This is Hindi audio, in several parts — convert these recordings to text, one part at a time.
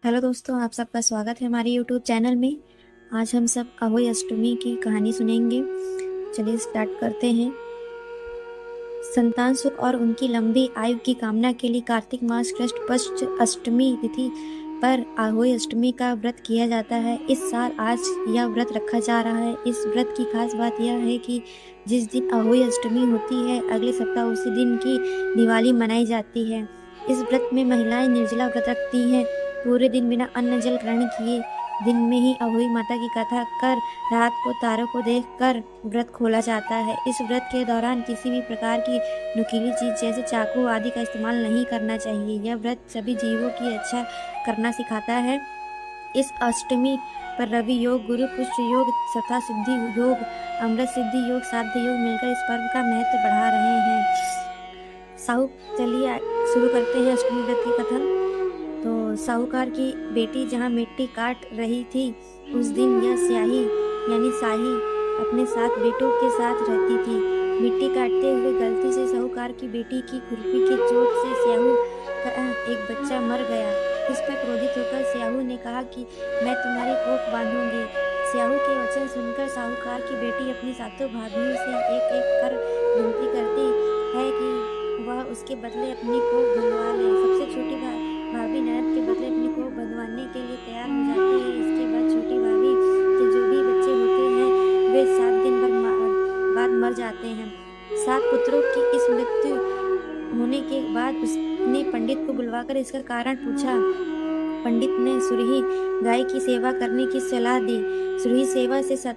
हेलो दोस्तों, आप सबका स्वागत है हमारे यूट्यूब चैनल में। आज हम सब अहोई अष्टमी की कहानी सुनेंगे। चलिए स्टार्ट करते हैं। संतान सुख और उनकी लंबी आयु की कामना के लिए कार्तिक मास कृष्ण पक्ष अष्टमी तिथि पर अहोई अष्टमी का व्रत किया जाता है। इस साल आज यह व्रत रखा जा रहा है। इस व्रत की खास बात यह है कि जिस दिन अहोई अष्टमी होती है, अगले सप्ताह उसी दिन की दिवाली मनाई जाती है। इस व्रत में महिलाएं निर्जला व्रत रखती हैं। पूरे दिन बिना अन्न जल ग्रहण किए दिन में ही अहोई माता की कथा कर रात को तारों को देखकर व्रत खोला जाता है। इस व्रत के दौरान किसी भी प्रकार की नुकीली चीज जैसे चाकू आदि का इस्तेमाल नहीं करना चाहिए। यह व्रत सभी जीवों की अच्छा करना सिखाता है। इस अष्टमी पर रवि योग, गुरु पुष्ट योग, सता सिद्धि योग, अमृत सिद्धि योग, साध्य योग मिलकर इस पर्व का महत्व बढ़ा रहे हैं। चलिए शुरू करते हैं अष्टमी व्रत की कथा। तो साहूकार की बेटी जहाँ मिट्टी काट रही थी, उस दिन यह स्याही यानी साही अपने 7 बेटों के साथ रहती थी। मिट्टी काटते हुए गलती से साहूकार की बेटी की खुरपी की चोट से स्याहू का एक बच्चा मर गया। इस पर क्रोधित होकर स्याहू ने कहा कि मैं तुम्हारी कोख बांधूंगी। स्याहू के वचन सुनकर साहूकार की बेटी अपनी सातों भाभियों से एक एक कर विनती करती है कि वह उसके बदले अपनी कोख बंधवा ले। सबसे छोटी भाभी ननद के बदले अपनी कोख बंधवाने के लिए तैयार हो जाती है। इसके बाद छोटी भाभी के जो भी बच्चे होते हैं वे 7 दिन बाद मर जाते हैं। 7 पुत्रों की इस मृत्यु होने के बाद उसने पंडित को बुलवाकर इसका कारण पूछा। पंडित ने सुरही गाय की सेवा करने की सलाह दी। सुरही सेवा से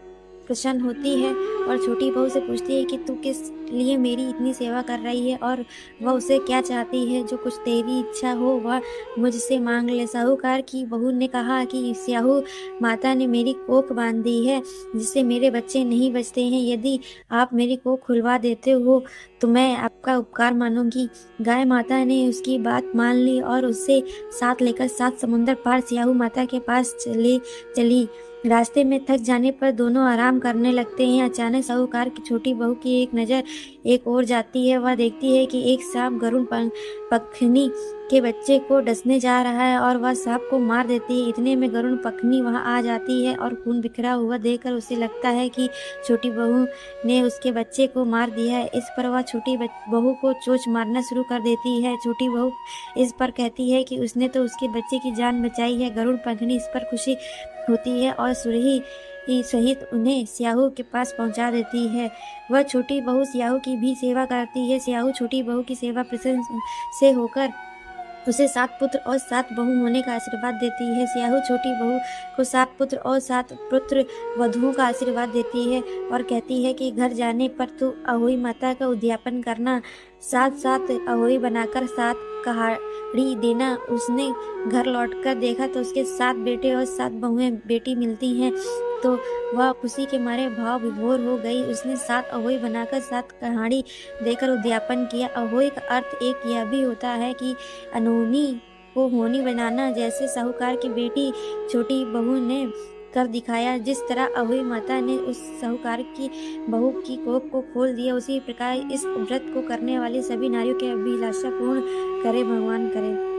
प्रसन्न होती है और छोटी बहू से पूछती है कि तू किस लिए मेरी इतनी सेवा कर रही है और वह उसे क्या चाहती है। जो कुछ तेरी इच्छा हो वह मुझसे मांग ले। साहूकार की बहू ने कहा कि स्याहू माता ने मेरी कोख बांध दी है जिससे मेरे बच्चे नहीं बचते हैं। यदि आप मेरी कोख खुलवा देते हो तो मैं आपका उपकार मानूंगी। गाय माता ने उसकी बात मान ली और उससे साथ लेकर 7 समुंदर पार स्याहू माता के पास चली। रास्ते में थक जाने पर दोनों आराम करने लगते हैं। अचानक साहूकार की छोटी बहू की एक नज़र एक ओर जाती है। वह देखती है कि एक सांप गरुड़ पखनी के बच्चे को डसने जा रहा है और वह सांप को मार देती है। इतने में गरुड़ पखनी वहां आ जाती है और खून बिखरा हुआ देखकर उसे लगता है कि छोटी बहू ने उसके बच्चे को मार दिया है। इस पर वह छोटी बहू को चोंच मारना शुरू कर देती है। छोटी बहू इस पर कहती है कि उसने तो उसके बच्चे की जान बचाई है। गरुड़ पखनी इस पर खुशी होती है और सुरही सहित उन्हें स्याहू के पास पहुंचा देती है। वह छोटी बहू स्याहू की भी सेवा करती है। स्याहू छोटी बहू की सेवा प्रसन्न से होकर उसे 7 पुत्र और 7 बहू होने का आशीर्वाद देती है। स्याहू छोटी बहू को 7 पुत्र और 7 पुत्र वधुओं का आशीर्वाद देती है और कहती है कि घर जाने पर तू अहोई माता का उद्यापन करना। 7 अहोई बनाकर 7 कहाड़ी देना। उसने घर लौटकर देखा तो उसके 7 बेटे और 7 बहुएं बेटी मिलती हैं तो वह खुशी के मारे भाव विभोर हो गई। उसने 7 अहोई बनाकर 7 कहाड़ी देकर उद्यापन किया। अहोई का अर्थ एक यह भी होता है कि अनहोनी को होनी बनाना, जैसे साहूकार की बेटी छोटी बहू ने कर दिखाया। जिस तरह अहोई माता ने उस साहूकार की बहू की कोख को खोल दिया, उसी प्रकार इस व्रत को करने वाली सभी नारियों की अभिलाषा पूर्ण करे भगवान करे।